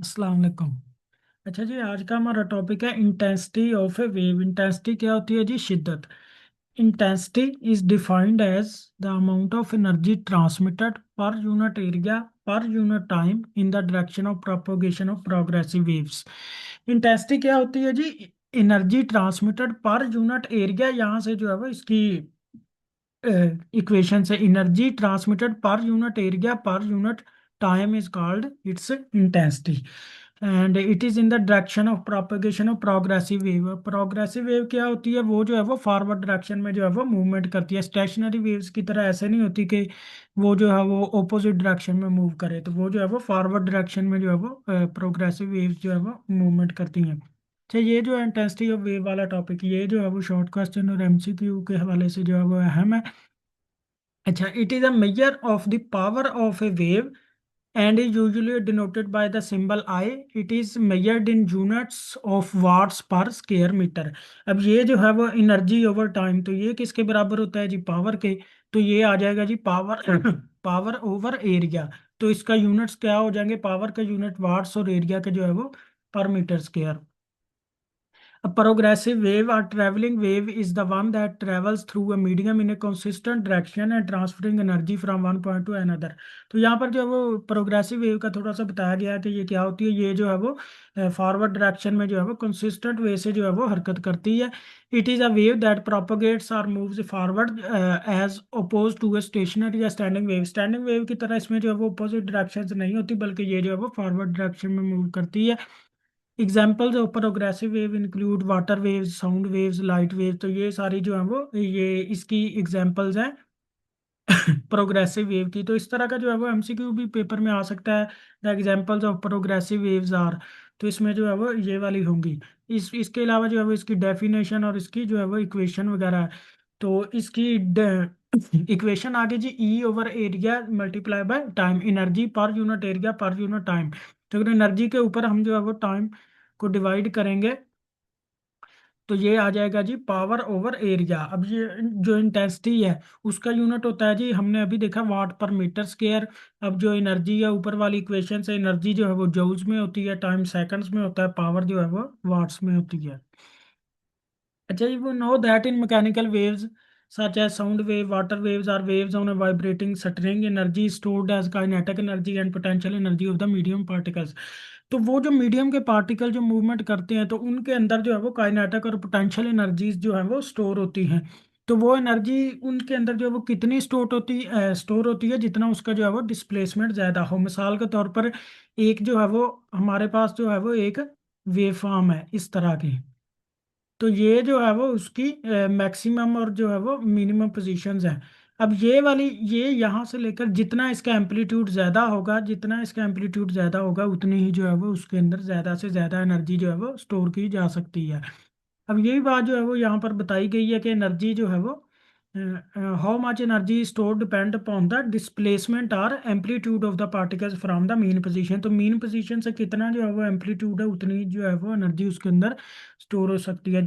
अस्सलाम वालेकुम। अच्छा जी, आज का हमारा टॉपिक है intensity of a wave. Intensity क्या होती है जी? शिद्दत। Intensity is defined as the amount of energy transmitted per unit area per unit time in the direction of propagation of progressive waves. Intensity क्या होती है जी? Energy transmitted per unit area, यहाँ से जो है वो इसकी इक्वेशन से energy transmitted per unit area per unit time is called its intensity. And it is in the direction of propagation of progressive wave. Progressive wave क्या होती है? वो जो है वो फॉरवर्ड डायरेक्शन में जो है वो मूवमेंट करती है। स्टेशनरी वेव्स की तरह ऐसे नहीं होती कि वो जो है वो ऑपोजिट डायरेक्शन में मूव करे, तो वो जो है वो फॉरवर्ड डायरेक्शन में जो है वो प्रोग्रेसिव वेव्स जो है वो मूवमेंट करती हैं। अच्छा, ये जो है इंटेंसिटी ऑफ वेव वाला टॉपिक, ये जो है वो शॉर्ट क्वेश्चन और एमसीक्यू के हवाले से जो है वो अहम है। अच्छा, it is a measure of the power of a wave and is usually denoted by the symbol I. It is measured in units of watts per square meter. अब ये जो है वो एनर्जी ओवर टाइम, तो ये किसके बराबर होता है जी? पावर के। तो ये आ जाएगा जी पावर पावर ओवर एरिया। तो इसका यूनिट्स क्या हो जाएंगे? पावर का यूनिट वाट्स और एरिया का जो है वो पर metre square. A progressive wave or traveling wave is the one that travels through a medium in a consistent direction and transferring energy from one point to another. तो यहाँ पर जो है वो प्रोग्रेसिव वेव का थोड़ा सा बताया गया है कि ये क्या होती है। ये जो है वो फॉरवर्ड डायरेक्शन में जो है वो कंसिस्टेंट वे से जो है वो हरकत करती है। It is a wave that propagates और moves forward as opposed to a stationary या स्टैंडिंग वेव। स्टैंडिंग वेव की तरह इसमें जो है वो अपोजिट डायरेक्शन से नहीं होती, बल्कि ये जो है वो फॉरवर्ड डायरेक्शन में मूव करती है। Examples of progressive wave include water waves, sound waves, light wave. तो ये सारी जो है वो ये इसकी एग्जाम्पल्स हैं प्रोग्रेसिव वेव की। तो इस तरह का जो है वो एमसीक्यू भी पेपर में आ सकता है। The examples of progressive waves are, तो इसमें जो है वो ये वाली होंगी। इसके अलावा जो है वो इसकी डेफिनेशन और इसकी जो है वो इक्वेशन वगैरह है। तो इसकी इक्वेशन आगे जी, E over area multiply by time. Energy per unit area per unit time. तो अगर एनर्जी के ऊपर हम जो है वो टाइम को डिवाइड करेंगे तो ये आ जाएगा जी पावर ओवर एरिया। अब ये जो इंटेंसिटी है उसका यूनिट होता है जी, हमने अभी देखा वाट पर मीटर स्क्वायर। अब जो एनर्जी है ऊपर वाली इक्वेशन से, एनर्जी जो है वो जूल्स में होती है, टाइम सेकंड्स में होता है, पावर जो है वो वाट्स में होती है। अच्छा, you will know that in mechanical waves such as sound wave, water waves or waves on a vibrating string, energy is stored as kinetic energy and potential energy of the medium particles. तो वो जो medium के particle जो movement करते हैं तो उनके अंदर जो है वो काइनेटिक और पोटेंशियल एनर्जीज जो है वो स्टोर होती हैं। तो वो एनर्जी उनके अंदर जो है वो कितनी स्टोर होती है जितना उसका जो है वो डिस्प्लेसमेंट ज्यादा हो। मिसाल के तौर पर एक जो है वो हमारे पास जो है वो एक वेव फॉर्म है इस तरह की। तो ये जो है वो उसकी मैक्सिमम और जो है वो मिनिमम पोजीशंस हैं। अब ये वाली, ये यहाँ से लेकर जितना इसका एम्पलीट्यूड ज़्यादा होगा, जितना इसका एम्पलीट्यूड ज़्यादा होगा उतनी ही जो है वो उसके अंदर ज़्यादा से ज़्यादा एनर्जी जो है वो स्टोर की जा सकती है। अब यही बात जो है वो यहाँ पर बताई गई है कि एनर्जी जो है वो how much energy store depend upon the displacement और amplitude of the particles from the mean position. तो मीन पोजीशन से कितना जो है वो एम्पलीट्यूड है उतनी जो है वो एनर्जी उसके अंदर स्टोर हो सकती है।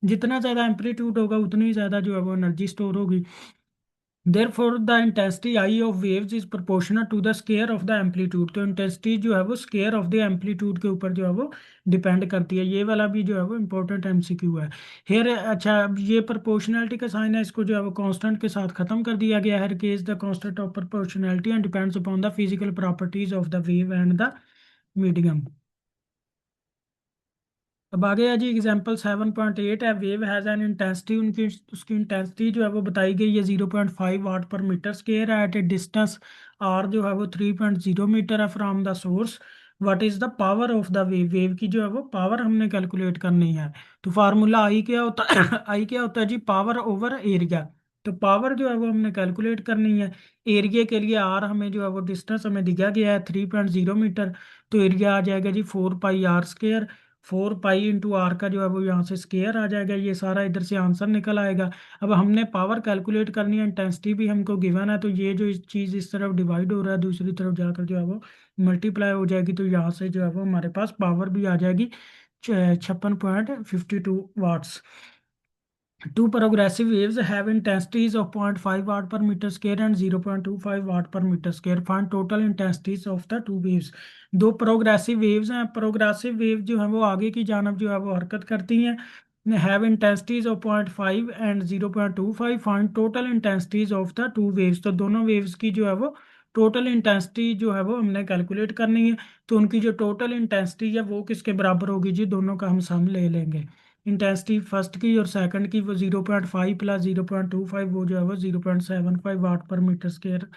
जितना ज़्यादा एम्पलीट्यूड होगा उतनी ज़्यादा जो है वो एनर्जी स्टोर होगी। Therefore, the intensity I of waves is proportional to the square of the amplitude। तो इंटेंसिटी जो है वो स्केयर ऑफ द एम्पलीट्यूड के ऊपर जो है वो डिपेंड करती है। ये वाला भी जो है वो इम्पोर्टेंट एमसीक्यू है। हेयर अच्छा, अब ये प्रोपोर्शनैलिटी का साइन है, इसको जो है वो कांस्टेंट के साथ खत्म कर दिया गया है। Case the constant of proportionality and depends upon the physical properties of the wave and the medium. अब आगे है जी एग्जाम्पल 7.8 है। वेव हैज एन इंटेंसिटी, उनकी उसकी इंटेंसिटी जो है वो बताई गई है 0.5 वाट पर मीटर स्क्वेयर है। एट ए डिस्टेंस आर जो है वो 3.0 मीटर है from the source. What is the power of the wave? Wave की जो है वो पावर हमने कैलकुलेट करनी है। तो फार्मूला आई क्या होता है आई क्या होता है जी? Power over area. तो पावर जो है वो हमने कैलकुलेट करनी है। एरिया के लिए आर हमें जो है वो डिस्टेंस हमें दिया गया है 3.0 मीटर। तो एरिया आ जाएगा जी 4 pi R square. 4 pi into R का जो है वो यहाँ से स्केयर आ जाएगा, ये सारा इधर से आंसर निकल आएगा। अब हमने पावर कैलकुलेट करनी है, इंटेंसिटी भी हमको गिवन है, तो ये जो इस चीज़ इस तरफ डिवाइड हो रहा है दूसरी तरफ जाकर जो है वो मल्टीप्लाई हो जाएगी। तो यहाँ से जो है वो हमारे पास पावर भी आ जाएगी 56.52 watts. Two progressive waves have intensities of 0.5 watt per meter square and 0.25 watt per meter square. Find total intensities of the two waves. दो प्रोग्रेसिव वेव्स हैं. प्रोग्रेसिव वेव जो है वो आगे की जानब जो है वो हरकत करती हैं. Have intensities of 0.5 and 0.25. Find total intensities of the two waves. तो दोनों वेव्स की जो है वो टोटल इंटेंसिटी जो है वो हमने कैलकुलेट करनी है. तो उनकी जो टोटल इंटेंसिटी है वो किसके बराबर होगी जी? दोनों का हम सम ले लेंगे. इंटेंसिटी फर्स्ट की और सेकंड की वो 0.5 प्लस 0.25 वो जो है वो 0.75 वाट पर मीटर स्क्वायर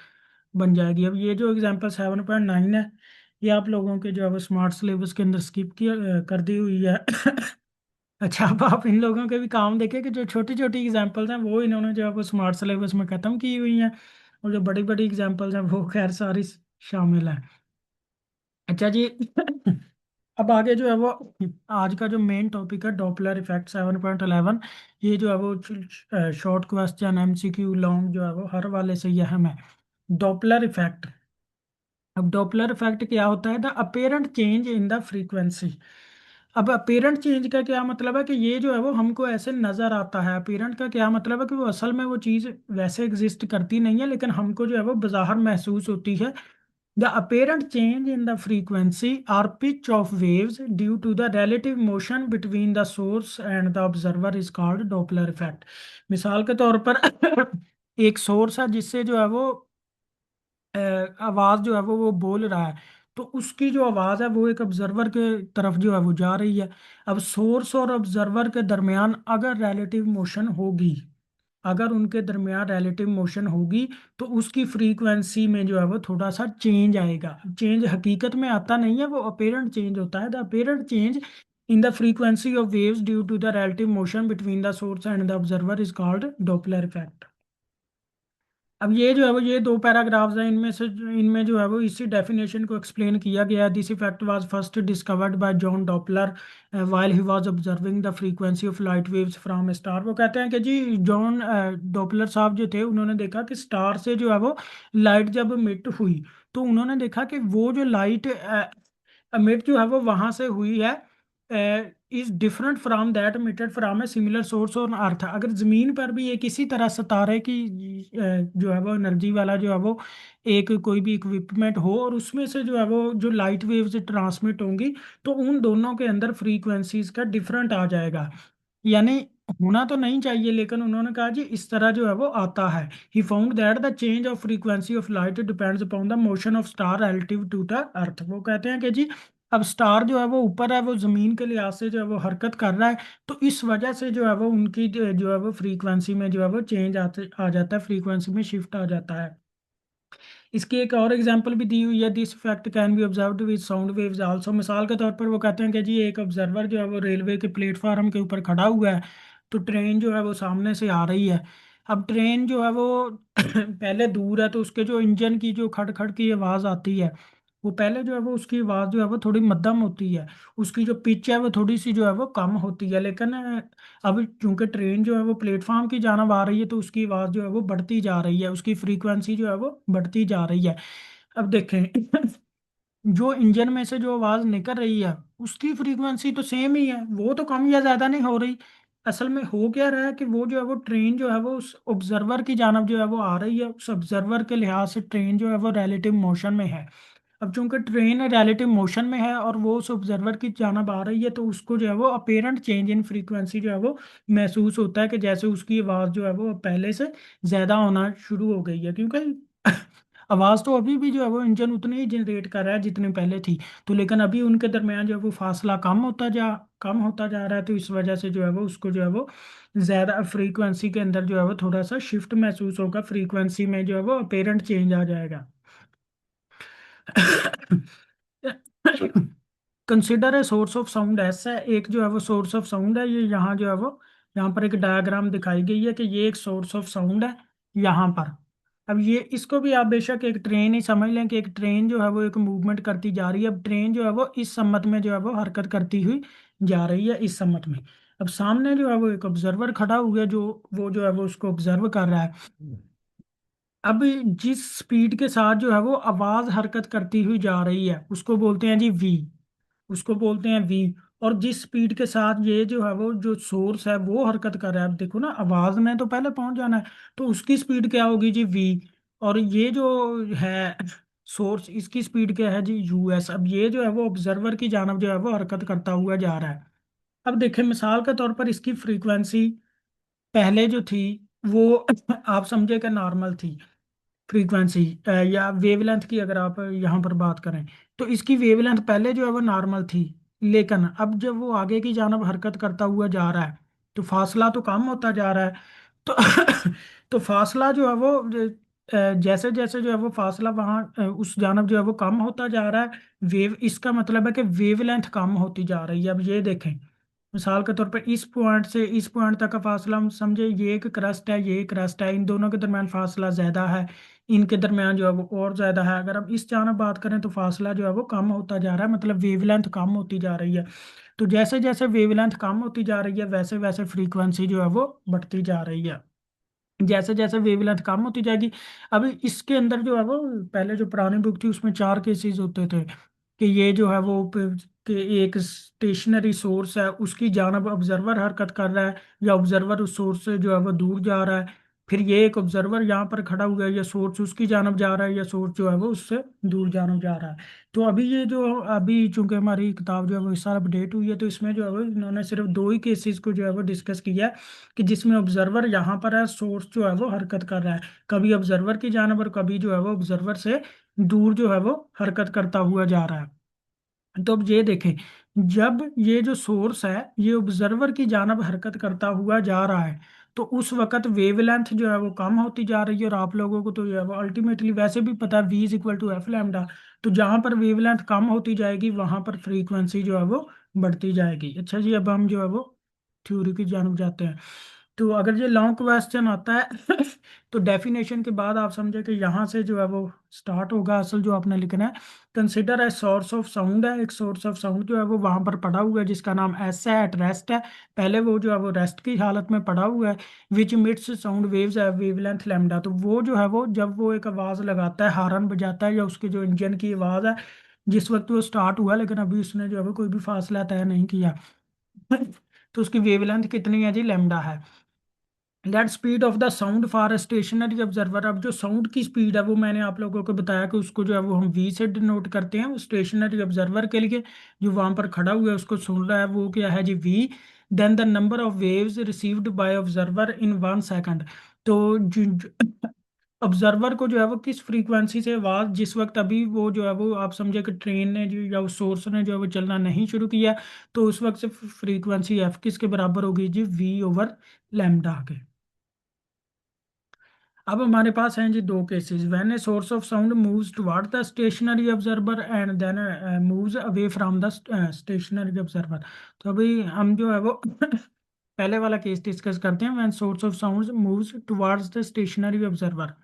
बन जाएगी. अब ये जो एग्जांपल 7.9 है ये आप लोगों के जो है वो स्मार्ट सिलेबस के अंदर स्किप किया कर दी हुई है. अच्छा, अब आप इन लोगों के भी काम देखें कि जो छोटी छोटी एग्जांपल्स हैं वो इन्होंने जो है वो स्मार्ट सिलेबस में ख़त्म की हुई हैं, और जो बड़ी बड़ी एग्जांपल्स हैं वो खैर सारी शामिल हैं. अच्छा जी. अब आगे जो है वो आज का जो मेन टॉपिक है डॉपलर इफेक्ट 7.11. ये जो है वो शॉर्ट क्वेश्चन एमसीक्यू लॉन्ग जो है वो हर वाले से ये अहम है. Doppler effect. अब डॉपलर इफेक्ट क्या होता है? The apparent change in the frequency. अब अपेरेंट चेंज का क्या मतलब है कि ये जो है वो हमको ऐसे नजर आता है. अपेरेंट का क्या मतलब है कि वो असल में वो चीज़ वैसे एग्जिस्ट करती नहीं है, लेकिन हमको जो है वो बाहर महसूस होती है. The apparent change in the frequency or pitch of waves due to the relative motion between the source and the observer is called Doppler effect. मिसाल के तौर पर एक सोर्स है जिससे जो है वो आवाज जो है वो बोल रहा है. तो उसकी जो आवाज है वो एक ऑब्जर्वर के तरफ जो है वो जा रही है. अब सोर्स और ऑब्जर्वर के दरमियान अगर रिलेटिव मोशन होगी, अगर उनके दरमियान रिलेटिव मोशन होगी तो उसकी फ्रीक्वेंसी में जो है वो थोड़ा सा चेंज आएगा. चेंज हकीकत में आता नहीं है, वो अपेरेंट चेंज होता है. The apparent change in the frequency of waves due to the relative motion between the source and the observer is called Doppler effect. अब ये जो है वो ये दो पैराग्राफ्स हैं, इनमें जो है वो इसी डेफिनेशन को एक्सप्लेन किया गया है. This effect was first discovered by John Doppler while he was observing the frequency of light waves from A star. वो कहते हैं कि जी जॉन डॉपलर साहब जो थे उन्होंने देखा कि स्टार से जो है वो लाइट जब मिट हुई तो उन्होंने देखा कि वो जो लाइट मिट जो है वो वहां से हुई है is different from that emitted from a similar source on earth. अगर जमीन पर भी एक इसी तरह सितारे की जो है वो एनर्जी वाला जो है वो एक कोई भी इक्विपमेंट हो और उसमें से जो है वो जो लाइट वेव्स ट्रांसमिट होंगी तो उन दोनों के अंदर फ्रीक्वेंसीज का डिफरेंट आ जाएगा. यानी होना तो नहीं चाहिए, लेकिन उन्होंने कहा जी इस तरह जो है वो आता है. He found that the change of frequency of light depends upon the motion of star relative to the earth. वो कहते हैं कि जी अब स्टार जो है वो ऊपर है, वो जमीन के लिहाज से जो है वो हरकत कर रहा है, तो इस वजह से जो है वो उनकी जो है वो फ्रीक्वेंसी में जो है वो चेंज आते आ जाता है, फ्रीक्वेंसी में शिफ्ट आ जाता है. इसकी एक और एग्जांपल भी दी हुई है. This fact can be observed with sound waves also. मिसाल के तौर पर वो कहते हैं कि जी एक ऑब्जर्वर जो है वो रेलवे के प्लेटफार्म के ऊपर खड़ा हुआ है, तो ट्रेन जो है वो सामने से आ रही है. अब ट्रेन जो है वो पहले दूर है, तो उसके जो इंजन की जो खड़ खड़ की आवाज़ आती है वो पहले जो है वो उसकी आवाज़ जो है वो थोड़ी मध्यम होती है. उसकी जो पिच है वो थोड़ी सी जो है वो कम होती है. लेकिन अब चूंकि ट्रेन जो है वो प्लेटफॉर्म की जानब आ रही है तो उसकी आवाज़ जो है वो बढ़ती जा रही है, उसकी फ्रीक्वेंसी जो है वो बढ़ती जा रही है. अब देखें जो इंजन में से जो आवाज़ निकल रही है उसकी फ्रीक्वेंसी तो सेम ही है, वो तो कम या ज़्यादा नहीं हो रही. असल में हो क्या रहा है कि वो जो है वो ट्रेन जो है वो उस ऑब्जर्वर की जानब जो है वो आ रही है. उस ऑब्जर्वर के लिहाज से ट्रेन जो है वो रिलेटिव मोशन में है. अब चूंकि ट्रेन रिलेटिव मोशन में है और वो उस ऑब्जर्वर की जानब आ रही है तो उसको जो है वो अपेरेंट चेंज इन फ्रीक्वेंसी जो है वो महसूस होता है कि जैसे उसकी आवाज़ जो है वो पहले से ज़्यादा होना शुरू हो गई है, क्योंकि आवाज़ तो अभी भी जो है वो इंजन उतनी ही जनरेट कर रहा है जितनी पहले थी. तो लेकिन अभी उनके दरमियान जो है वो फासला कम होता जा रहा है, तो इस वजह से जो है वो उसको जो है वो ज़्यादा फ्रीक्वेंसी के अंदर जो है वो थोड़ा सा शिफ्ट महसूस होगा, फ्रीक्वेंसी में जो है वो अपेरेंट चेंज आ जाएगा. Consider a source of sound. ऐसा है एक जो है वो सोर्स ऑफ साउंड है, ये यहाँ जो है वो यहाँ पर एक डायग्राम दिखाई गई है कि ये एक सोर्स ऑफ साउंड है यहाँ पर. अब ये इसको भी आप बेशक एक ट्रेन ही समझ लें कि एक ट्रेन जो है वो एक मूवमेंट करती जा रही है. अब ट्रेन जो है वो इस सम्मत में जो है वो हरकत करती हुई जा रही है इस सम्मत में. अब सामने जो है वो एक ऑब्जर्वर खड़ा हुआ है जो वो जो है वो उसको ऑब्जर्व कर रहा है. अब जिस स्पीड के साथ जो है वो आवाज हरकत करती हुई जा रही है उसको बोलते हैं जी वी. उसको बोलते हैं वी. और जिस स्पीड के साथ ये जो है वो जो सोर्स है वो हरकत कर रहा है, अब देखो ना आवाज में तो पहले पहुंच जाना है, तो उसकी स्पीड क्या होगी जी v। और ये जो है सोर्स, इसकी स्पीड क्या है जी us। अब ये जो है वो ऑब्जर्वर की जानब जो है वो हरकत करता हुआ जा रहा है। अब देखें मिसाल के तौर पर इसकी फ्रीक्वेंसी पहले जो थी वो आप समझे कि नॉर्मल थी फ्रीक्वेंसी, या वेवलेंथ की अगर आप यहाँ पर बात करें, तो इसकी वेवलेंथ पहले जो है वो नॉर्मल थी। लेकिन अब जब वो आगे की जानब हरकत करता हुआ जा रहा है तो फासला तो कम होता जा रहा है। तो तो फासला जो है वो जैसे जैसे जो है वो फासला वहाँ उस जानब जो है वो कम होता जा रहा है, वेव इसका मतलब है कि वेवलेंथ कम होती जा रही है। अब ये देखें मिसाल के तौर पर इस पॉइंट से इस पॉइंट तक का फासला हम समझे, ये एक क्रस्ट है ये एक क्रस्ट है, इन दोनों के दरमियान फासला ज्यादा है, इनके दरमियान जो है वो और ज्यादा है। अगर हम इस जानब बात करें तो फासला जो है वो कम होता जा रहा है, मतलब वेवलेंथ कम होती जा रही है। तो जैसे जैसे वेवलेंथ कम होती जा रही है वैसे वैसे फ्रीक्वेंसी जो है वो बढ़ती जा रही है। जैसे जैसे वेवलेंथ कम होती जाएगी, अभी इसके अंदर जो है वो पहले जो पुरानी बुक थी उसमें चार केसेस होते थे कि ये जो है वो कि एक स्टेशनरी सोर्स है उसकी जानब ऑब्जर्वर हरकत कर रहा है, या ऑब्जर्वर उस सोर्स से जो है वो दूर जा रहा है। फिर ये एक ऑब्जर्वर यहाँ पर खड़ा हुआ है, या सोर्स उसकी जानब जा रहा है, या सोर्स जो है वो उससे दूर जानब जा रहा है। तो अभी ये जो अभी चूंकि हमारी किताब जो है वो इस साल अपडेट हुई है, तो इसमें जो है वो इन्होंने सिर्फ दो ही केसेस को जो है वो डिस्कस किया है कि जिसमें ऑब्जर्वर यहाँ पर है, सोर्स जो है वो हरकत कर रहा है, कभी ऑब्जर्वर की जानब और कभी जो है वो ऑब्जर्वर से दूर जो है वो हरकत करता हुआ जा रहा है। तो अब ये देखें, जब ये जो सोर्स है ये ऑब्जर्वर की जानब हरकत करता हुआ जा रहा है, तो उस वक्त वेवलेंथ जो है वो कम होती जा रही है। और आप लोगों को तो जो है वो अल्टीमेटली वैसे भी पता है v is equal to f lambda. तो जहां पर वेवलेंथ कम होती जाएगी वहां पर फ्रीक्वेंसी जो है वो बढ़ती जाएगी। अच्छा जी, अब हम जो है वो थ्योरी की जानब जाते हैं। तो अगर ये लॉन्ग क्वेश्चन आता है तो डेफिनेशन के बाद आप समझे कि यहाँ से जो है वो स्टार्ट होगा असल जो आपने लिखना है। Consider a source of sound है, एक सोर्स ऑफ साउंड जो है वो वहां पर पड़ा हुआ है जिसका नाम एस है, एट रेस्ट है। पहले वो जो है वो रेस्ट की हालत में पड़ा हुआ है। विच इमिट्स साउंड वेव्स है वेवलेंथ लैम्डा। तो वो जो है वो जब वो एक आवाज लगाता है, हारन बजाता है, या उसके जो इंजन की आवाज है जिस वक्त वो स्टार्ट हुआ, लेकिन अभी उसने जो है वो कोई भी फासला तय नहीं किया तो उसकी वेवलेंथ कितनी है जी, लैम्डा है। Let speed of the sound for stationary observer. अब जो साउंड की स्पीड है वो मैंने आप लोगों को बताया कि उसको जो है वो हम वी से डिनोट करते हैं। वो स्टेशनरी ऑब्जर्वर के लिए जो वहां पर खड़ा हुआ है उसको सुन रहा है वो क्या है जी V. Then the number of waves received by observer in 1 second. तो ऑब्जर्वर को जो है वो किस फ्रीक्वेंसी से आवाज, जिस वक्त अभी वो जो है वो आप समझे कि ट्रेन ने जो या उस सोर्स ने जो है वो चलना नहीं शुरू किया, तो उस वक्त से फ्रीक्वेंसी एफ किसके बराबर होगी जी, वी ओवर लैम्डा के। अब हमारे पास हैं जी दो cases, when a source of sound moves toward the stationary observer and then moves away from the stationary observer. तो अभी हम जो है वो पहले वाला केस डिस्कस करते हैं, when source of sound moves towards the stationary observer.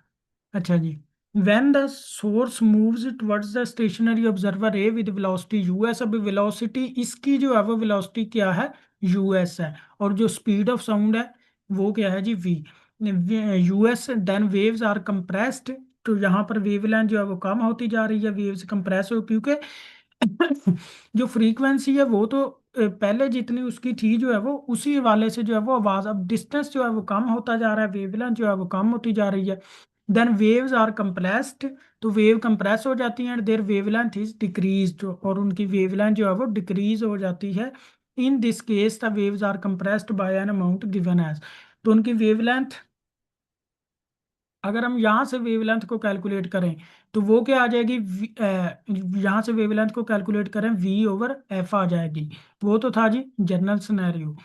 अच्छा जी, when the source moves towards the stationary observer A with velocity US. अब वेलोसिटी इसकी जो है वो वेलोसिटी क्या है, यूएस है। और जो स्पीड ऑफ साउंड है वो क्या है जी, V US. Then waves are compressed. तो यहाँ पर वेवलेंथ जो है वो कम होती जा रही है, वेव्स कंप्रेस हो, क्योंकि जो फ्रीक्वेंसी है वो तो पहले जितनी उसकी थी जो है वो उसी हवाले से जो है वो आवाज, अब डिस्टेंस जो है वो कम होता जा रहा है, वेवलेंथ जो है वो कम होती जा रही है। Then waves are compressed. तो वेव कंप्रेस हो जाती हैं and their wavelength is decreased, और उनकी वेवलेंथ जो है वो डिक्रीज हो जाती है। In this case the waves are compressed by an amount given as. तो उनकी वेवलेंथ, अगर हम यहाँ से वेवलेंथ को कैलकुलेट करें तो वो क्या आ जाएगी, यहाँ से वेवलेंथ को कैलकुलेट करें वी ओवर एफ आ जाएगी। वो तो था जी जनरल सिनेरियो।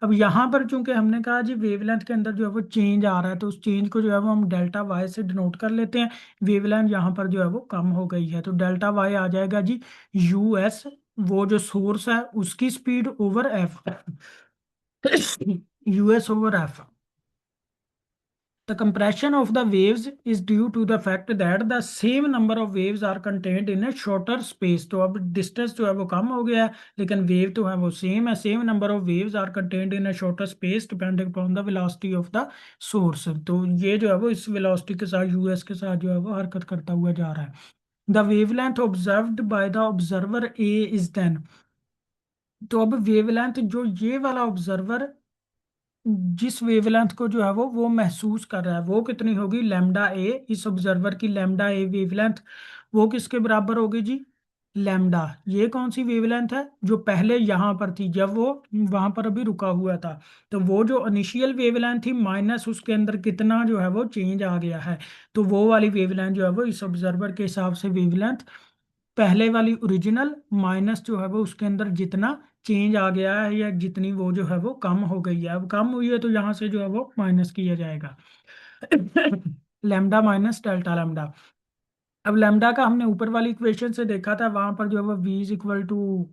अब यहाँ पर चूंकि हमने कहा जी वेवलेंथ के अंदर जो है वो चेंज आ रहा है, तो उस चेंज को जो है वो हम डेल्टा वाई से डिनोट कर लेते हैं। वेवलेंथ यहाँ पर जो है वो कम हो गई है, तो डेल्टा वाई आ जाएगा जी यू एस, वो जो सोर्स है उसकी speed over F, US over F. The compression of the waves is due to the fact that the same number of waves are contained in a shorter space। तो अब distance जो है वो कम हो गया है, लेकिन वेव तो है वो सेम है। Same number of waves are contained in a shorter space depending upon the velocity of the source. तो ये जो है वो इस वेलोसिटी के साथ यूएस के साथ जो है वो हरकत करता हुआ जा रहा है। The wavelength observed by the observer A is then. तो अब वेवलेंथ जो ये वाला ऑब्जर्वर जिस वेवलेंथ को जो है वो महसूस कर रहा है, वो कितनी होगी, लैम्डा ए, इस ऑब्जर्वर की लैम्डा ए वेवलेंथ, वो किसके बराबर होगी जी, लैम्डा। ये कौन सी वेवलेंथ है, जो पहले यहाँ पर थी जब वो वहां पर अभी रुका हुआ था। तो वो जो इनिशियल वेवलेंथ थी माइनस उसके अंदर कितना जो है वो चेंज आ गया है, तो वो वाली वेवलेंथ जो है वो इस ऑब्जर्वर के हिसाब से वेवलेंथ पहले वाली ओरिजिनल माइनस जो है वो उसके अंदर जितना चेंज आ गया है, या जितनी वो जो है वो कम हो गई है, अब कम हुई है तो यहाँ से जो है वो माइनस किया जाएगा। Lambda minus delta lambda. अब लैम्डा का हमने ऊपर वाली इक्वेशन से देखा था, वहां पर जो है वो v is equal to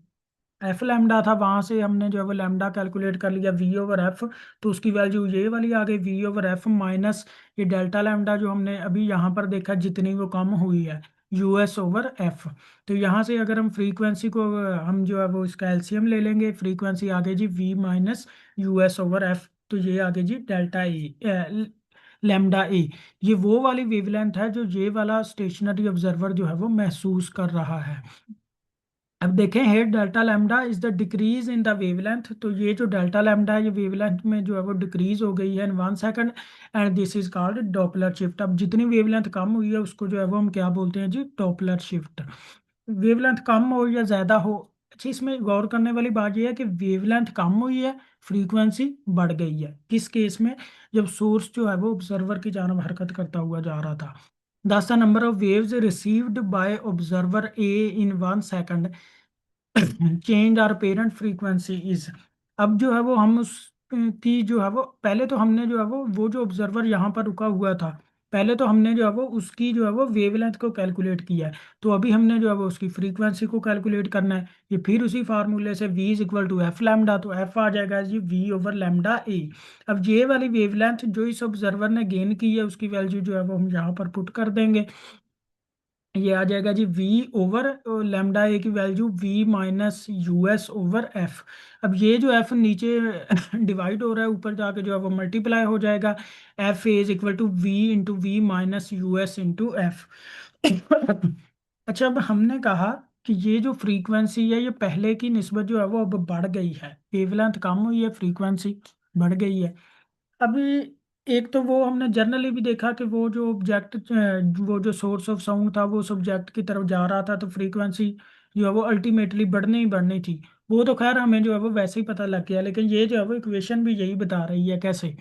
f lambda था, वहां से हमने जो है वो लैम्डा कैलकुलेट कर लिया v ओवर एफ, तो उसकी वैल्यू ये वाली आ गई v ओवर एफ माइनस ये डेल्टा लैम्डा जो हमने अभी यहाँ पर देखा जितनी वो कम हुई है यूएस ओवर एफ। तो यहाँ से अगर हम फ्रीक्वेंसी को हम जो है वो इसका एलसीएम ले लेंगे, फ्रीक्वेंसी आ गई जी v minus US over F, तो ये आ गई जी डेल्टा ए लैम्डा ए। ये वो वाली वेवलेंथ है जो ये वाला स्टेशनरी ऑब्जर्वर जो है वो महसूस कर रहा है। अब देखें head delta lambda is the decrease in the wavelength, तो ये जो डेल्टा लैम्डा है ये वेवलेंथ में जो है वो डिक्रीज हो गई है इन 1 second, and this is called Doppler shift. अब जितनी वेवलेंथ कम हुई है उसको जो है वो हम क्या बोलते हैं जी, डॉपलर शिफ्ट। वेवलेंथ कम हो या ज्यादा हो, अच्छा इसमें गौर करने वाली बात यह है कि वेवलेंथ कम हुई है, फ्रीक्वेंसी बढ़ गई है, किस केस में, जब सोर्स जो है वो ऑब्जर्वर की जानब हरकत करता हुआ जा रहा था। Thus the number of waves received by observer A in 1 second change apparent frequency is. अब जो है वो हम उस की जो है वो पहले तो हमने जो है वो जो ऑब्जर्वर यहाँ पर रुका हुआ था, पहले तो हमने जो है वो उसकी जो है वो वेवलेंथ को कैलकुलेट किया है, तो अभी हमने जो है वो उसकी फ्रीक्वेंसी को कैलकुलेट करना है। ये फिर उसी फार्मूले से v is equal to f lambda, तो एफ आ जाएगा जी v ओवर लैम्डा ए। अब ये वाली वेवलेंथ जो इस ऑब्जर्वर ने गेन की है उसकी वैल्यू जो है वो हम यहाँ पर पुट कर देंगे, ये आ जाएगा जी v ओवर लैम्डा ए की value v minus U S over F. अब ये जो f नीचे डिवाइड हो रहा है ऊपर जाके जो है वो मल्टीप्लाई हो जाएगा, F is equal to v into V minus U S into F. अच्छा अब हमने कहा कि ये जो फ्रीक्वेंसी है ये पहले की निस्बत जो है वो अब बढ़ गई है, वेवलेंथ कम हुई है फ्रीक्वेंसी बढ़ गई है। अभी एक तो वो हमने जर्नली भी देखा कि वो जो ऑब्जेक्ट वो जो सोर्स ऑफ साउंड था वो उस ऑब्जेक्ट की तरफ जा रहा था, तो फ्रीक्वेंसी जो है वो अल्टीमेटली बढ़नी ही बढ़नी थी। वो तो खैर हमें जो है वो वैसे ही पता लग गया, लेकिन ये जो है वो इक्वेशन भी यही बता रही है कैसे,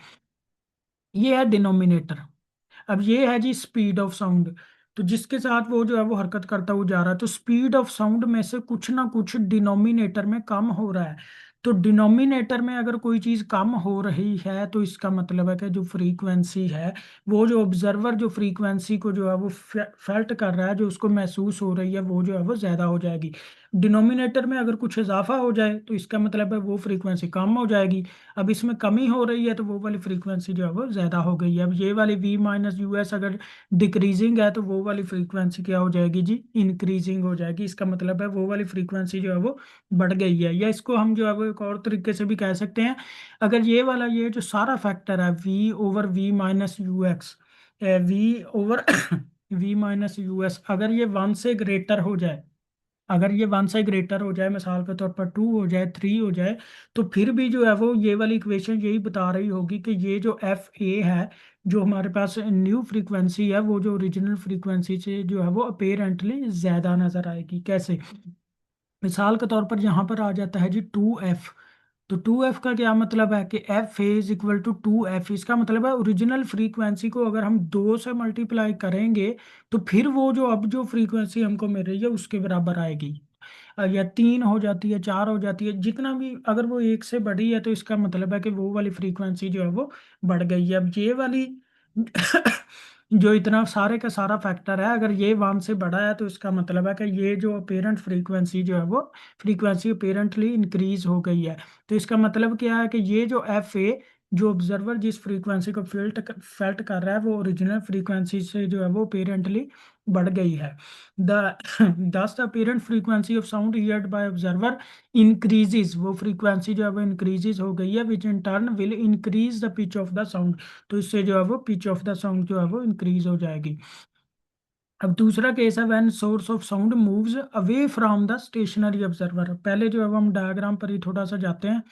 ये है डिनोमिनेटर। अब ये है जी स्पीड ऑफ साउंड, तो जिसके साथ वो जो है वो हरकत करता हुआ जा रहा है, तो स्पीड ऑफ साउंड में से कुछ ना कुछ डिनोमिनेटर में कम हो रहा है। तो डिनोमिनेटर में अगर कोई चीज कम हो रही है तो इसका मतलब है कि जो फ्रीक्वेंसी है, वो जो ऑब्जर्वर जो फ्रीक्वेंसी को जो है वो फेल्ट कर रहा है, जो उसको महसूस हो रही है, वो जो है वो ज्यादा हो जाएगी। डिनोमिनेटर में अगर कुछ इजाफा हो जाए तो इसका मतलब है वो फ्रीक्वेंसी कम हो जाएगी। अब इसमें कमी हो रही है तो वो वाली फ्रीक्वेंसी जो है वो ज्यादा हो गई है। अब ये वाली v माइनस यू एस अगर डिक्रीजिंग है तो वो वाली फ्रीक्वेंसी क्या हो जाएगी जी, इंक्रीजिंग हो जाएगी। इसका मतलब है वो वाली फ्रीक्वेंसी जो है वो बढ़ गई है, या इसको हम जो है वो एक और तरीके से भी कह सकते हैं, अगर ये वाला ये जो सारा फैक्टर है v over v minus you x, v over v minus U S, अगर ये 1 से ग्रेटर हो जाए, अगर ये 1 से ग्रेटर हो जाए, मिसाल के तौर पर 2 हो जाए, 3 हो जाए, तो फिर भी जो है वो ये वाली इक्वेशन यही बता रही होगी कि ये जो एफ ए है, जो हमारे पास न्यू फ्रीक्वेंसी है, वो जो ओरिजिनल फ्रीक्वेंसी से जो है वो अपेरेंटली ज्यादा नजर आएगी। कैसे, मिसाल के तौर पर यहाँ पर आ जाता है जी 2f। तो 2f का क्या मतलब है कि f is equal to 2f, इसका मतलब है ओरिजिनल फ्रीक्वेंसी को अगर हम 2 से मल्टीप्लाई करेंगे तो फिर वो जो अब जो फ्रीक्वेंसी हमको मिल रही है उसके बराबर आएगी। या 3 हो जाती है, 4 हो जाती है, जितना भी, अगर वो 1 से बढ़ी है तो इसका मतलब है कि वो वाली फ्रीक्वेंसी जो है वो बढ़ गई है। अब ये वाली जो इतना सारे का सारा फैक्टर है, अगर ये 1 से बड़ा है तो इसका मतलब है कि ये जो अपेरेंट फ्रीक्वेंसी जो है वो फ्रीक्वेंसी अपेरेंटली इंक्रीज हो गई है। तो इसका मतलब क्या है कि ये जो एफ ए, जो ऑब्जर्वर जिस फ्रीक्वेंसी को फेल्ट कर रहा है वो ओरिजिनल फ्रीक्वेंसी से जो है वो अपेरेंटली बढ़ गई है। The thus the apparent frequency of sound heard by observer increases, वो फ्रीक्वेंसी जो है वो इंक्रीजेज हो गई है, which in turn will increase the pitch of the sound, तो इससे जो है वो पिच ऑफ द साउंड जो है वो इंक्रीज हो जाएगी। अब दूसरा केस है when source of sound moves away from the stationary observer. पहले जो है वो हम डायग्राम पर ही थोड़ा सा जाते हैं।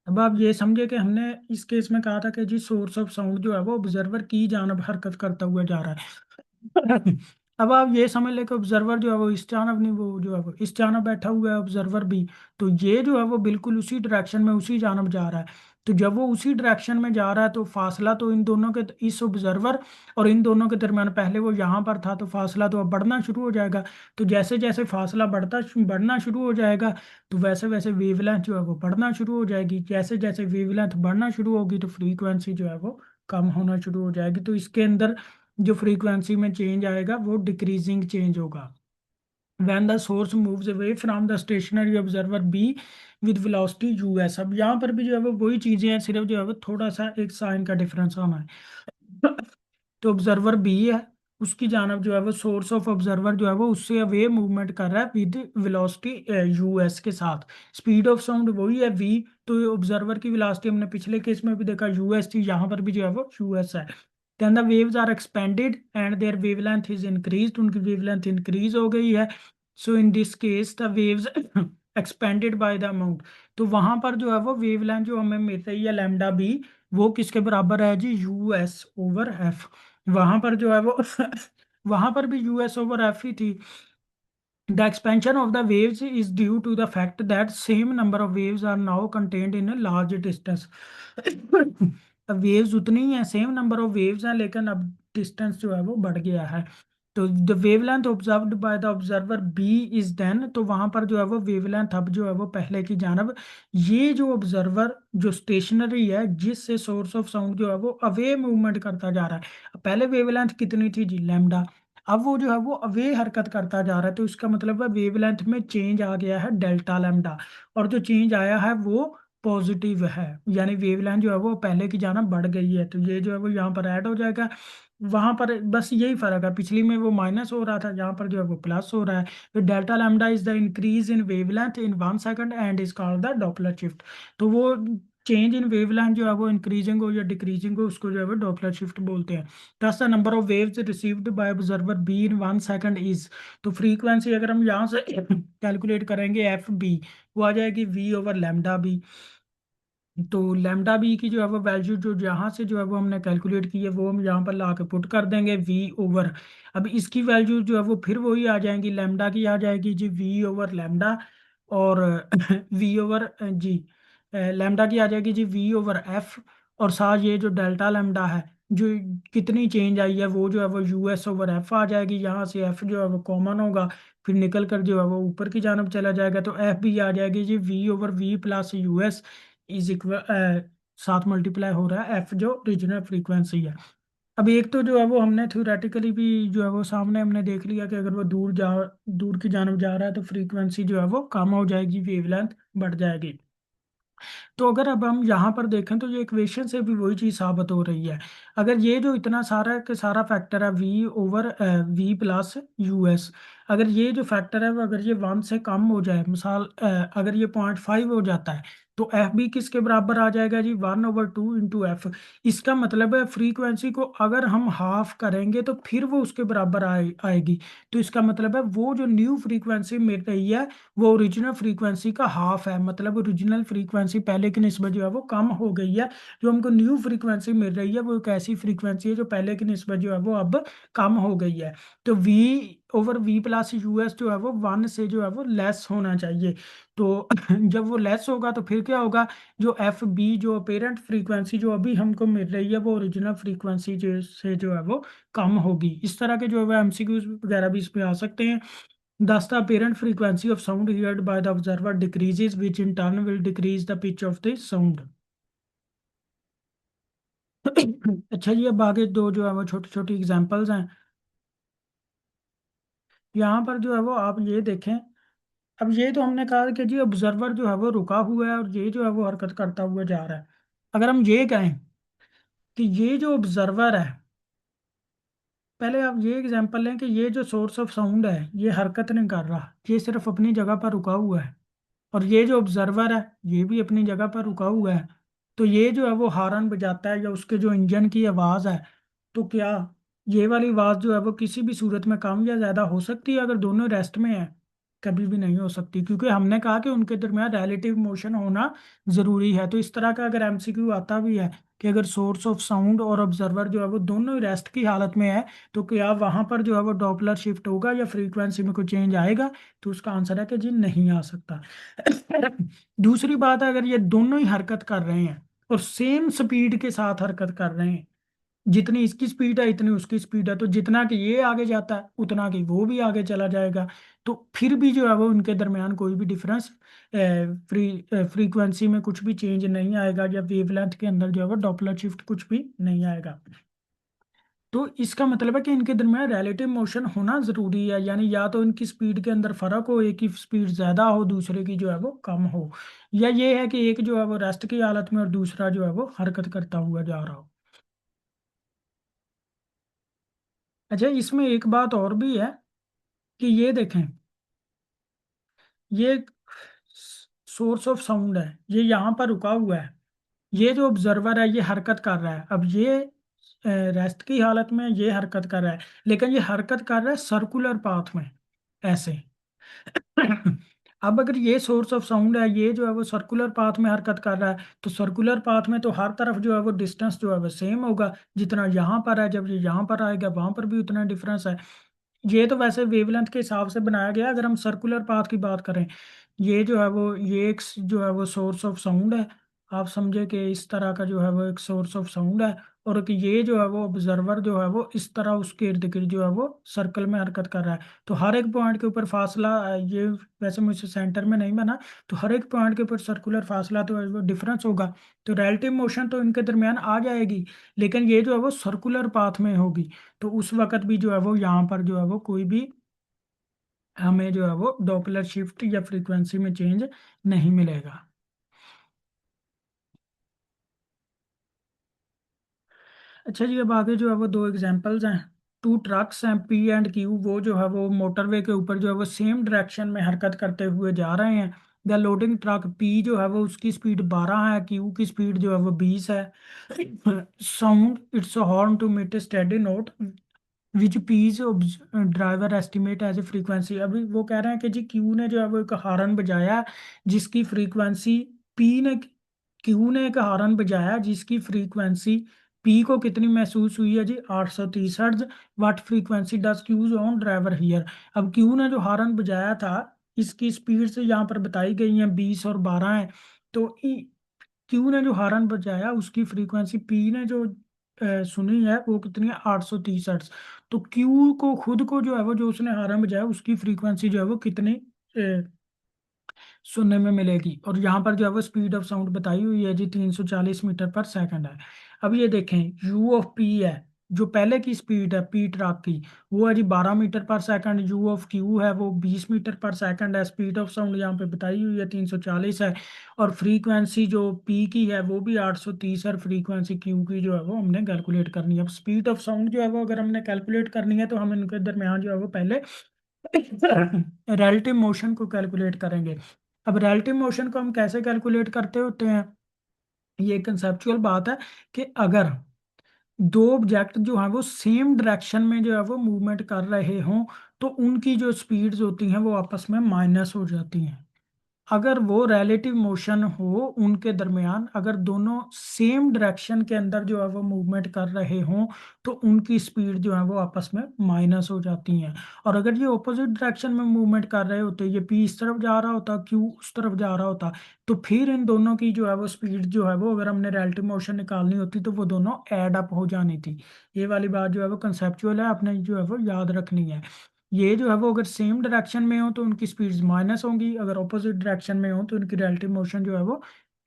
अब आप ये समझे कि हमने इस केस में कहा था कि जी सोर्स ऑफ साउंड जो है वो ऑब्जर्वर की जानब हरकत करता हुआ जा रहा है। अब आप ये समझ ले कि ऑब्जर्वर जो है वो इस जानब नहीं, वो जो है वो इस जानब बैठा हुआ है ऑब्जर्वर भी। तो ये जो है वो बिल्कुल उसी डायरेक्शन में उसी जानब जा रहा है। तो जब वो उसी डायरेक्शन में जा रहा है तो फासला तो इन दोनों के, इस ऑब्जर्वर और इन दोनों के दरमियान, पहले वो यहाँ पर था तो फासला तो अब बढ़ना शुरू हो जाएगा। तो जैसे जैसे फासला बढ़ना शुरू हो जाएगा, तो वैसे वैसे वेवलेंथ जो है वो बढ़ना शुरू हो जाएगी। जैसे जैसे वेवलेंथ बढ़ना शुरू होगी तो फ्रीक्वेंसी जो है वो कम होना शुरू हो जाएगी। तो इसके अंदर जो फ्रीक्वेंसी में चेंज आएगा वो डिक्रीजिंग चेंज होगा। when the source moves away from the stationary observer b with velocity us। अब यहाँ पर भी जो है वो वही चीजें हैं, सिर्फ जो है वो थोड़ा सा एक साइन का डिफरेंस होना है। तो ऑब्जर्वर बी है, उसकी जानब जो है वो सोर्स ऑफ ऑब्जर्वर जो है वो उससे अवे मूवमेंट कर रहा है विद वेलोसिटी यूएस के साथ। स्पीड ऑफ साउंड वही है वी। तो ऑब्जर्वर की वेलोसिटी हमने पिछले केस में भी देखा यूएस थी, यहाँ पर भी जो है वो यूएस है। Then the waves are expanded and their wavelength is increased, उनकी वेवलेंथ इंक्रीज हो गई है। So in this case the waves expanded by the amount. तो वहां पर जो है वो वेवलेंथ जो हमें मिल रही है लैम्डा बी, वो किसके बराबर है जी, यू एस ओवर एफ। वहां पर जो है वो वहां पर भी यूएस ओवर एफ ही थी। The expansion of the waves is due to the fact that same number of waves are now contained in a large distance। अब waves उतनी ही है, सेम नंबर ऑफ वेव्स हैं, लेकिन अब डिस्टेंस जो है वो बढ़ गया है। तो the wavelength observed by the observer B is then, तो वहां पर जो है वो वेवलेंथ अब जो है वो पहले की जानब, ये जो ऑब्जर्वर जो स्टेशनरी है जिससे सोर्स ऑफ साउंड जो है वो अवे मूवमेंट करता जा रहा है, पहले वेवलेंथ कितनी थी जी, लैम्डा। अब वो जो है वो अवे हरकत करता जा रहा है, तो इसका मतलब है वेवलेंथ में चेंज आ गया है डेल्टा लैम्डा। और जो चेंज आया है वो पॉजिटिव है, यानी वेवलेंथ जो है वो पहले की जानब बढ़ गई है। तो ये जो है वो यहाँ पर ऐड हो जाएगा। वहां पर बस यही फर्क है, पिछली में वो माइनस हो रहा था, यहाँ पर जो है वो प्लस हो रहा है। तो delta lambda is the increase in wavelength in 1 second and is called the Doppler shift. तो वो चेंज इन वेवलेंथ जो है वो इंक्रीजिंग हो या डिक्रीजिंग हो, उसको जो है वो डॉपलर शिफ्ट बोलते हैं। दस the number of waves received by observer be in 1 second is. तो फ्रीक्वेंसी अगर हम यहाँ से कैलकुलेट करेंगे एफ बी, वो आ जाएगी वी ओवर लैम्डा बी। तो लैम्डा बी की जो है वो वैल्यू जो यहाँ से जो है वो हमने कैलकुलेट की है, वो हम यहाँ पर ला के पुट कर देंगे वी ओवर। अब इसकी वैल्यू जो है वो फिर वही आ जाएंगी, लैम्डा की आ जाएगी जी वी ओवर लैम्डा। और वी ओवर जी लैम्डा की आ जाएगी जी वी ओवर एफ। और साथ ये जो डेल्टा लैम्डा है, जो कितनी चेंज आई है, वो जो है वो यू एस ओवर एफ आ जाएगी। यहाँ से एफ जो है वो कॉमन होगा, फिर निकल कर जो है वो ऊपर की जानब चला जाएगा, तो एफ भी आ जाएगी जी V over V plus U S is equal, साथ मल्टीप्लाई हो रहा है एफ जो रीजनल फ्रीक्वेंसी है। अब एक तो जो है वो हमने थ्योरेटिकली भी जो है वो सामने हमने देख लिया कि अगर वो दूर की जानब जा रहा है तो फ्रीक्वेंसी जो है वो कम हो जाएगी, वेवलेंथ बढ़ जाएगी। तो अगर अब हम यहाँ पर देखें तो ये इक्वेशन से भी वही चीज़ साबित हो रही है। अगर ये जो इतना सारा के सारा फैक्टर है V over V plus U S, अगर ये जो फैक्टर है वो अगर ये 1 से कम हो जाए, मिसाल अगर ये 0.5 हो जाता है, तो एफ बी किसके बराबर आ जाएगा जी, 1/2 × एफ। इसका मतलब है फ्रीक्वेंसी को अगर हम हाफ करेंगे तो फिर वो उसके बराबर आएगी। तो इसका मतलब है वो जो न्यू फ्रीक्वेंसी मिल रही है वो ओरिजिनल फ्रीक्वेंसी का हाफ है, मतलब ओरिजिनल फ्रीक्वेंसी पहले की निस्बत जो है वो कम हो गई है। जो हमको न्यू फ्रीक्वेंसी मिल रही है वो एक ऐसी फ्रीक्वेंसी है जो पहले की निस्बत जो है वो अब कम हो गई है। तो V over V plus U S जो है वो 1 से जो है वो लेस होना चाहिए। तो जब वो लेस होगा तो फिर क्या होगा, जो एफ बी जो अपेरेंट फ्रीक्वेंसी जो अभी हमको मिल रही है वो ओरिजिनल फ्रीक्वेंसी जो से जो है वो कम होगी। इस तरह के जो है वो एमसीक्यूज वगैरह भी इसमें आ सकते हैं। Thus, the apparent frequency of sound heard by the observer decreases, which in turn will decrease the pitch of the sound। अच्छा जी, अब आगे दो जो है वो छोटी छोटी एग्जांपल्स हैं। यहाँ पर जो है वो आप ये देखें। अब ये तो हमने कहा कि जी ऑब्जर्वर जो है वो रुका हुआ है और ये जो है वो हरकत करता हुआ जा रहा है। अगर हम ये कहें कि ये जो ऑब्जर्वर है, पहले आप ये एग्जांपल लें कि ये जो सोर्स ऑफ साउंड है ये हरकत नहीं कर रहा, ये सिर्फ अपनी जगह पर रुका हुआ है। और ये जो ऑब्जर्वर है ये भी अपनी जगह पर रुका हुआ है। तो ये जो है वो हॉर्न बजाता है या उसके जो इंजन की आवाज़ है, तो क्या ये वाली आवाज जो है वो किसी भी सूरत में कम या ज्यादा हो सकती है अगर दोनों रेस्ट में है? कभी भी नहीं हो सकती, क्योंकि हमने कहा कि उनके दरमियान रिलेटिव मोशन होना जरूरी है। तो इस तरह का अगर एमसीक्यू आता भी है कि अगर सोर्स ऑफ साउंड और ऑब्जर्वर जो है वो दोनों ही रेस्ट की हालत में है, तो क्या वहां पर जो है वो डॉपलर शिफ्ट होगा या फ्रीक्वेंसी में कोई चेंज आएगा? तो उसका आंसर है कि जी नहीं आ सकता। दूसरी बात है, अगर ये दोनों ही हरकत कर रहे हैं और सेम स्पीड के साथ हरकत कर रहे हैं, जितनी इसकी स्पीड है इतनी उसकी स्पीड है, तो जितना कि ये आगे जाता है उतना कि वो भी आगे चला जाएगा, तो फिर भी जो है वो उनके दरमियान कोई भी डिफरेंस, फ्रीक्वेंसी में कुछ भी चेंज नहीं आएगा, या वेवलेंथ के अंदर जो है वो डॉपलर शिफ्ट कुछ भी नहीं आएगा। तो इसका मतलब है कि इनके दरमियान रिलेटिव मोशन होना जरूरी है, यानी या तो इनकी स्पीड के अंदर फर्क हो, एक की स्पीड ज्यादा हो दूसरे की जो है वो कम हो, या ये है कि एक जो है वो रेस्ट की हालत में और दूसरा जो है वो हरकत करता हुआ जा रहा हो। अच्छा, इसमें एक बात और भी है कि ये देखें, ये सोर्स ऑफ साउंड है, ये यहाँ पर रुका हुआ है, ये जो ऑब्जर्वर है ये हरकत कर रहा है, अब ये रेस्ट की हालत में ये हरकत कर रहा है, लेकिन ये हरकत कर रहा है सर्कुलर पाथ में, ऐसे। अब अगर ये सोर्स ऑफ साउंड है, ये जो है वो सर्कुलर पाथ में हरकत कर रहा है, तो सर्कुलर पाथ में तो हर तरफ जो है वो डिस्टेंस जो है वो सेम होगा, जितना यहाँ पर है, जब ये यहाँ पर आएगा वहां पर भी उतना डिफरेंस है। ये तो वैसे वेवलेंथ के हिसाब से बनाया गया, अगर हम सर्कुलर पाथ की बात करें, ये जो है वो ये एक जो है वो सोर्स ऑफ साउंड है, आप समझे कि इस तरह का जो है वो एक सोर्स ऑफ साउंड है, और कि ये जो है वो ऑब्जर्वर जो है वो इस तरह उसके इर्द गिर्द जो है वो सर्कल में हरकत कर रहा है। तो हर एक पॉइंट के ऊपर फासला, ये वैसे मुझसे सेंटर में नहीं बना, तो हर एक पॉइंट के ऊपर सर्कुलर फासला तो डिफरेंस होगा, तो रिलेटिव मोशन तो इनके दरमियान आ जाएगी, लेकिन ये जो है वो सर्कुलर पाथ में होगी, तो उस वक्त भी जो है वो यहाँ पर जो है वो कोई भी हमें जो है वो डॉपलर शिफ्ट या फ्रीक्वेंसी में चेंज नहीं मिलेगा। अच्छा जी, अब आगे जो है वो दो एग्जांपल्स हैं। टू ट्रक्स हैं पी एंड क्यू, वो जो है वो मोटरवे के ऊपर जो है वो सेम डायरेक्शन में हरकत करते हुए जा रहे हैं। द लोडिंग ट्रक पी जो है वो उसकी स्पीड 12 है, क्यू की स्पीड जो है वो 20 है। Sound its horn to meet a steady note which पीज driver estimate as a frequency. अभी वो कह रहे हैं कि जी क्यू ने जो है वो एक हॉर्न बजाया जिसकी फ्रीक्वेंसी पी ने, क्यू ने एक हॉर्न बजाया जिसकी फ्रीक्वेंसी पी को कितनी महसूस हुई है जी, 830 hertz. What frequency does Q's on driver here. अब क्यू ने जो हॉर्न बजाया था, इसकी स्पीड से यहाँ पर बताई गई है 20 और 12 है, तो क्यू ने जो हॉर्न बजाया उसकी फ्रीक्वेंसी पी ने जो सुनी है वो कितनी है, 830 हर्ट्ज। तो क्यू को खुद को जो है वो जो उसने हॉर्न बजाया उसकी फ्रीक्वेंसी जो है वो कितनी सुनने में मिलेगी, और यहाँ पर जो है वो स्पीड ऑफ साउंड बताई हुई है जी 340 मीटर पर सेकंड है। अब ये देखें, यू ऑफ पी है जो पहले की स्पीड है पी ट्रैक की, वो है जी 12 मीटर पर सेकंड, यू ऑफ क्यू है वो 20 मीटर पर सेकंड है, स्पीड ऑफ साउंड यहाँ पे बताई हुई है 340 है, और फ्रीक्वेंसी जो पी की है वो भी 830 है, फ्रीक्वेंसी क्यू की जो है वो हमने कैलकुलेट करनी है। अब स्पीड ऑफ साउंड जो है वो अगर हमने कैलकुलेट करनी है तो हम इनके दरमियान जो है वो पहले रिलेटिव मोशन को कैलकुलेट करेंगे। अब रिलेटिव मोशन को हम कैसे कैलकुलेट करते होते हैं, ये कंसेप्चुअल बात है कि अगर दो ऑब्जेक्ट जो है वो सेम डायरेक्शन में जो है वो मूवमेंट कर रहे हों, तो उनकी जो स्पीड्स होती हैं वो आपस में माइनस हो जाती हैं। अगर वो रिलेटिव मोशन हो उनके दरमियान, अगर दोनों सेम डायरेक्शन के अंदर जो है वो मूवमेंट कर रहे हों, तो उनकी स्पीड जो है वो आपस में माइनस हो जाती हैं। और अगर ये ऑपोजिट डायरेक्शन में मूवमेंट कर रहे होते, ये पी इस तरफ जा रहा होता क्यू उस तरफ जा रहा होता, तो फिर इन दोनों की जो है वो स्पीड जो है वो अगर हमने रिलेटिव मोशन निकालनी होती तो वो दोनों ऐड अप हो जानी थी। ये वाली बात जो है वो कंसेप्चुअल है, आपने जो है वो याद रखनी है। ये जो है वो अगर सेम डायरेक्शन में हो तो उनकी स्पीड्स माइनस होंगी, अगर ऑपोजिट डायरेक्शन में हो तो उनकी रिलेटिव मोशन जो है वो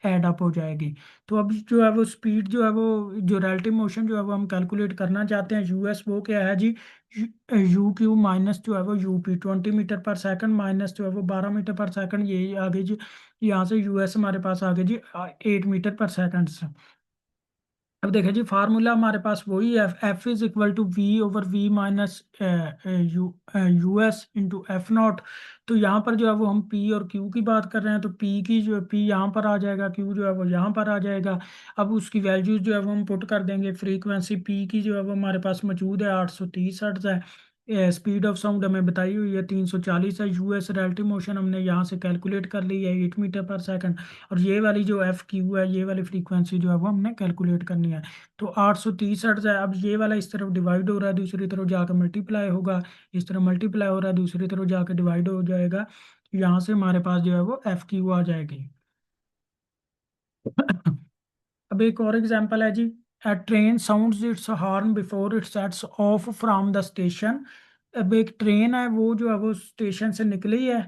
एड अप हो जाएगी। तो अब जो है वो स्पीड जो है वो जो रिलेटिव मोशन जो है वो हम कैलकुलेट करना चाहते हैं, यूएस वो क्या है जी, यू क्यू माइनस जो है वो यूपी 20 मीटर पर सेकंड माइनस जो है वो 12 मीटर पर सेकंड, ये आगे जी यहाँ से यूएस हमारे पास आ गए जी 8 मीटर पर सेकंड से। अब देखिए जी, फार्मूला हमारे पास वही है, F is equal to V over V minus U S into F naught. तो यहाँ पर जो है वो हम पी और क्यू की बात कर रहे हैं, तो पी की जो पी यहाँ पर आ जाएगा, क्यू जो है वो यहाँ पर आ जाएगा। अब उसकी वैल्यूज जो है वो हम पुट कर देंगे। फ्रीक्वेंसी पी की जो है वो हमारे पास मौजूद है 830 हर्ट्ज है। स्पीड ऑफ साउंड हमें बताई हुई है 340 है। यूएस रिलेटिव मोशन हमने यहाँ से कैलकुलेट कर ली है 8 मीटर पर सेकंड। और ये वाली जो एफ क्यू है, ये वाली फ्रीक्वेंसी जो है वो हमने कैलकुलेट करनी है। तो 830 हर्ट्ज है। अब ये वाला इस तरफ डिवाइड हो रहा है, दूसरी तरफ जाकर मल्टीप्लाई होगा। इस तरफ मल्टीप्लाई हो रहा है, दूसरी तरफ जाकर डिवाइड हो जाएगा। यहाँ से हमारे पास जो है वो एफ क्यू आ जाएगी। अब एक और एग्जांपल है जी। A train sounds its horn before it sets off from the station. अब एक ट्रेन है, वो जो है वो स्टेशन से निकली है,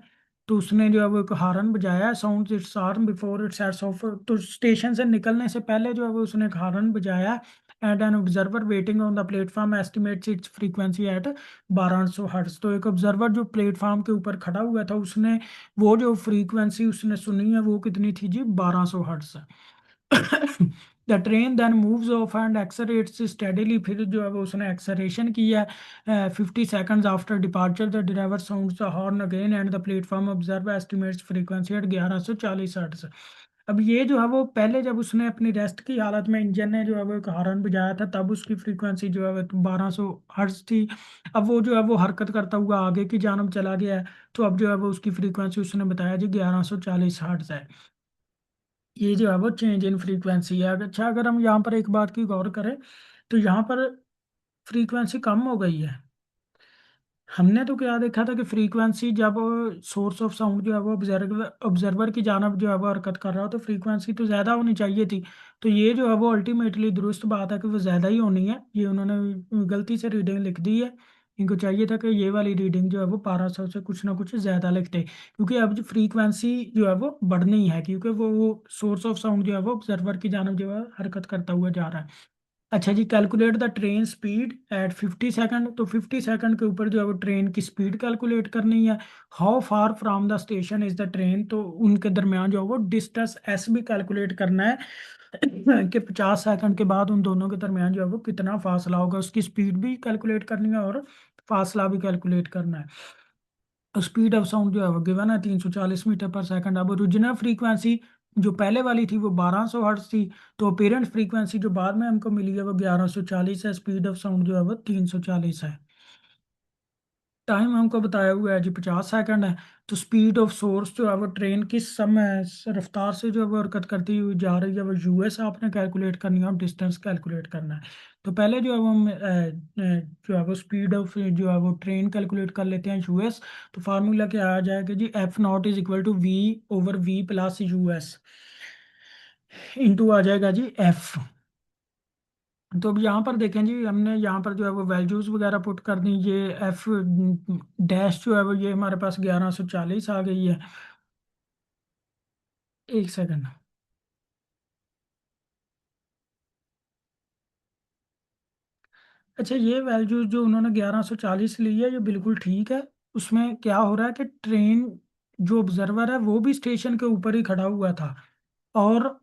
तो उसने जो है वो एक हॉर्न बजाया है। Sounds its horn before it sets of, तो स्टेशन से निकलने से पहले जो है वो उसने एक हॉर्न बजाया। And an observer waiting on the platform estimates its frequency at 1200 hertz. तो एक ऑब्जर्वर जो प्लेटफॉर्म के ऊपर खड़ा हुआ था, उसने वो जो फ्रीक्वेंसी उसने सुनी है वो कितनी थी जी, 1200 hertz. The train then moves off and accelerates steadily. फिर जो है वो उसने एक्सलरेशन किया है। 50 seconds after departure the driver sounds the horn again and the platform observe estimates frequency at 1140 hertz. अब ये जो है वो पहले जब उसने अपनी रेस्ट की हालत में इंजन ने जो है वो एक हॉर्न बजाया था, तब उसकी फ्रीक्वेंसी जो है वो 1200 हर्ट्ज थी। अब वो जो है वो हरकत करता हुआ आगे की जानब चला गया है, तो अब जो है वो उसकी फ्रीक्वेंसी उसने बताया जी 1140 हर्ट्ज है। ये जो है वो चेंज इन फ्रीक्वेंसी है। अच्छा, अगर हम यहाँ पर एक बात की गौर करें, तो यहाँ पर फ्रीक्वेंसी कम हो गई है। हमने तो क्या देखा था कि फ्रीक्वेंसी जब सोर्स ऑफ साउंड जो है वो ऑब्जर्वर ऑब्जर्वर की जानब जो है वो हरकत कर रहा हो, तो फ्रीक्वेंसी तो ज़्यादा होनी चाहिए थी। तो ये जो है वो अल्टीमेटली दुरुस्त बात है कि वो ज़्यादा ही होनी है। ये उन्होंने गलती से रीडिंग लिख दी है। इनको चाहिए था कि ये वाली रीडिंग जो है वो 1200 से कुछ ना कुछ ज़्यादा लिखते, क्योंकि अब जो फ्रीक्वेंसी जो है वो बढ़नी है, क्योंकि वो सोर्स ऑफ साउंड जो है वो ऑब्जर्वर की जानब जो है हरकत करता हुआ जा रहा है। अच्छा जी, calculate the train speed at 50 second. तो 50 सेकंड के ऊपर जो है वो ट्रेन की स्पीड कैलकुलेट करनी है। How far from the station is the train. तो उनके दरमियान जो है वो डिस्टेंस एस भी कैलकुलेट करना है कि 50 सेकंड के बाद उन दोनों के दरमियान जो है वो कितना फासला होगा। उसकी स्पीड भी कैलकुलेट करनी है और फासला भी कैलकुलेट करना है। स्पीड ऑफ साउंड जो है वो गिवन है 340 मीटर पर सेकंड। अब ओरिजिनल फ्रीक्वेंसी जो पहले वाली थी वो 1200 हर्ट्ज थी। तो पेरेंट फ्रीक्वेंसी जो बाद में हमको मिली है वो 1140 है। स्पीड ऑफ साउंड जो है वो 340 है। टाइम हमको बताया हुआ है जी 50 सेकंड है। तो स्पीड ऑफ सोर्स जो है वो ट्रेन किस समय रफ्तार से जो है वो हरकत करती हुई जा रही है, वो यूएस आपने कैलकुलेट करनी है और डिस्टेंस कैलकुलेट करना है। तो पहले जो है वो हम जो है वो स्पीड ऑफ जो है वो ट्रेन कैलकुलेट कर लेते हैं यूएस। तो फार्मूला क्या आ जाएगा जी, F naught is equal to V over V plus US into आ जाएगा जी एफ। तो अब यहाँ पर देखें जी, हमने यहाँ पर जो है वो वैल्यूज वगैरह पुट कर दी। ये एफ डैश जो है वो ये हमारे पास 1140 आ गई है। एक सेकंड। अच्छा, ये वैल्यूज जो उन्होंने 1140 ली है, ये बिल्कुल ठीक है। उसमें क्या हो रहा है कि ट्रेन जो ऑब्जर्वर है वो भी स्टेशन के ऊपर ही खड़ा हुआ था, और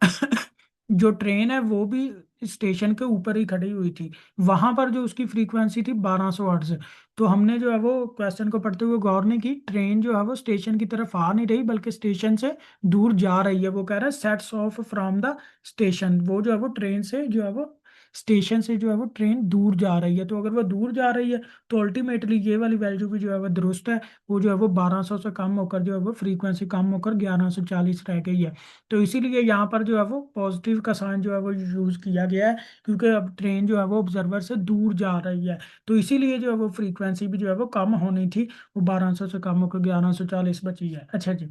जो ट्रेन है वो भी स्टेशन के ऊपर ही खड़ी हुई थी। वहां पर जो उसकी फ्रीक्वेंसी थी 1200 हर्ट्ज। तो हमने जो है वो क्वेश्चन को पढ़ते हुए गौर नहीं की, ट्रेन जो है वो स्टेशन की तरफ आ नहीं रही बल्कि स्टेशन से दूर जा रही है। वो कह रहा है sets off from the station. वो जो है वो ट्रेन से जो है वो स्टेशन से जो है वो ट्रेन दूर जा रही है। तो अगर वो दूर जा रही है, तो अल्टीमेटली ये वाली वैल्यू भी जो है वो दुरुस्त है। वो जो है वो 1200 से कम होकर जो है वो फ्रीक्वेंसी कम होकर 1140 रह गई है। तो इसीलिए यहाँ पर जो है वो पॉजिटिव का साइन जो है वो यूज किया गया है, क्योंकि अब ट्रेन जो है वो ऑब्जर्वर से दूर जा रही है। तो इसीलिए जो है वो फ्रीक्वेंसी भी जो है वो कम होनी थी, वो 1200 से कम होकर 1140 बची है। अच्छा जी,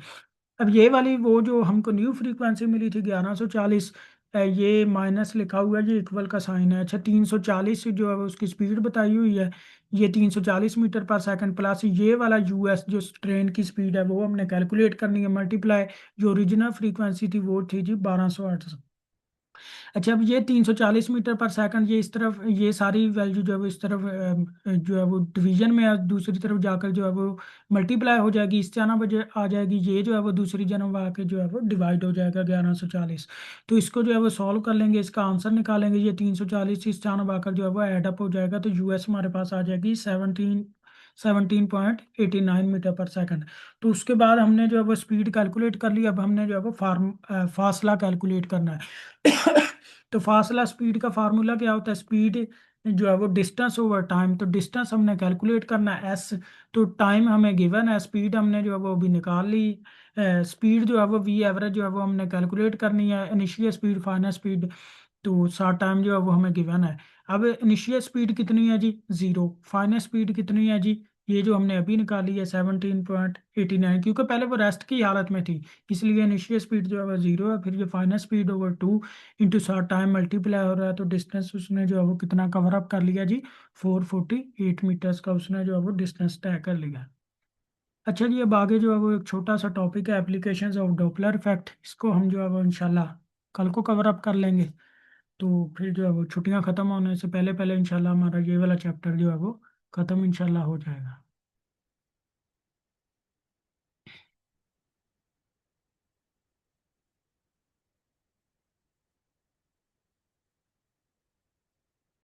अब ये वाली वो जो हमको न्यू फ्रीक्वेंसी मिली थी 1140, ये माइनस लिखा हुआ है, ये इक्वल का साइन है। अच्छा, 340 जो है वो उसकी स्पीड बताई हुई है, ये 340 मीटर पर सेकंड प्लस ये वाला यूएस जो ट्रेन की स्पीड है वो हमने कैलकुलेट करनी है, मल्टीप्लाई जो ओरिजिनल फ्रीक्वेंसी थी वो थी जी 1200 हर्ट्ज। अच्छा, अब ये 340 मीटर पर सेकंड, ये इस तरफ, ये सारी वैल्यू जो है वो इस तरफ जो है वो डिवीजन में दूसरी तरफ जाकर जो है वो मल्टीप्लाई हो जाएगी, इस चाना बजे आ जाएगी, ये जो है वो दूसरी जन्म आके जो है वो डिवाइड हो जाएगा 1140। तो इसको जो है वो सॉल्व कर लेंगे, इसका आंसर निकालेंगे, ये 340 इस चाना आकर जो है वो एडअप हो जाएगा, तो यूएस हमारे पास आ जाएगी 17.89 मीटर पर सेकंड। तो उसके बाद हमने जो है वो स्पीड कैलकुलेट कर ली, अब हमने जो है वो फासला कैलकुलेट करना है। तो फासला स्पीड का फार्मूला क्या होता है, स्पीड जो है वो डिस्टेंस ओवर टाइम, तो डिस्टेंस हमने कैलकुलेट करना है एस, तो टाइम हमें गिवन है, स्पीड हमने जो है वो अभी निकाल ली। स्पीड जो है वो वी एवरेज जो है वो हमने कैलकुलेट करनी है, इनिशियल स्पीड फाइनल स्पीड, तो सार टाइम जो है वो हमें गिवन है। अब इनिशियल स्पीड कितनी है जी, जीरो, फाइनल स्पीड कितनी है जी, ये जो हमने अभी निकाली है 17.89, क्योंकि पहले वो रेस्ट की हालत में थी, इसलिए इनिशियल स्पीड जो है वो जीरो है, फिर ये final speed over two into सार टाइम मल्टीप्लाई हो रहा है, तो डिस्टेंस उसने जो है वो कितना कवर अप कर लिया जी, 448 मीटर्स का उसने जो है वो डिस्टेंस तय कर लिया। अच्छा जी, अब आगे जो है वो एक छोटा सा टॉपिक है, एप्लीकेशंस ऑफ डॉपलर इफेक्ट, इसको हम जो है वो इंशाल्लाह कल को कवर अप कर लेंगे। तो फिर जो है वो छुट्टियां खत्म होने से पहले पहले इंशाल्लाह हमारा ये वाला चैप्टर जो है वो खत्म इंशाल्लाह हो जाएगा।